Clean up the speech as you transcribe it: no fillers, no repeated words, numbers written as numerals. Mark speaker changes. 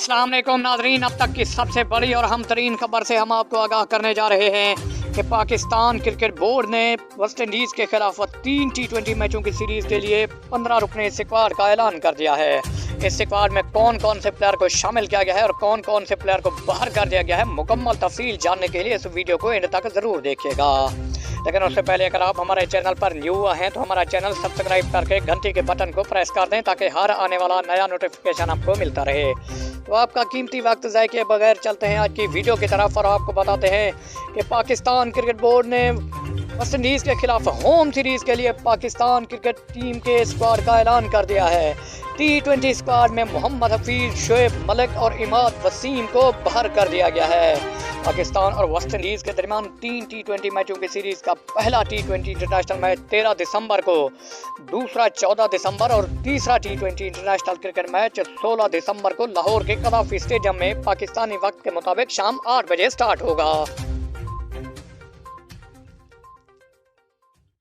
Speaker 1: अस्सलाम वालेकुम नाज़रीन, अब तक की सबसे बड़ी और अहम तरीन खबर से हम आपको आगाह करने जा रहे हैं कि पाकिस्तान क्रिकेट बोर्ड ने वेस्ट इंडीज़ के खिलाफ 3 T20 मैचों की सीरीज़ के लिए 15 रुकने स्क्वाड का ऐलान कर दिया है। इस स्क्वाड में कौन कौन से प्लेयर को शामिल किया गया है और कौन कौन से प्लेयर को बाहर कर दिया गया है, मुकम्मल तफसील जानने के लिए इस वीडियो को एंड तक ज़रूर देखिएगा। लेकिन उससे पहले अगर आप हमारे चैनल पर न्यू हैं तो हमारा चैनल सब्सक्राइब करके घंटी के बटन को प्रेस कर दें ताकि हर आने वाला नया नोटिफिकेशन आपको मिलता रहे। तो आपका कीमती वक्त ज़ाय किए बगैर चलते हैं आज की वीडियो की तरफ और आपको बताते हैं कि पाकिस्तान क्रिकेट बोर्ड ने वेस्ट इंडीज़ के खिलाफ होम सीरीज़ के लिए पाकिस्तान क्रिकेट टीम के स्क्वाड का ऐलान कर दिया है। T20 स्क्वाड में मोहम्मद हफीज, शोएब मलिक और इमाद वसीम को बाहर कर दिया गया है। पाकिस्तान और वेस्ट इंडीज़ के दरमियान 3 T20 मैचों की सीरीज़ का पहला T20 इंटरनेशनल मैच 13 दिसंबर को, दूसरा 14 दिसंबर और तीसरा T20 इंटरनेशनल क्रिकेट मैच 16 दिसंबर को लाहौर के कदाफी स्टेडियम में पाकिस्तानी वक्त के मुताबिक शाम 8 बजे स्टार्ट होगा।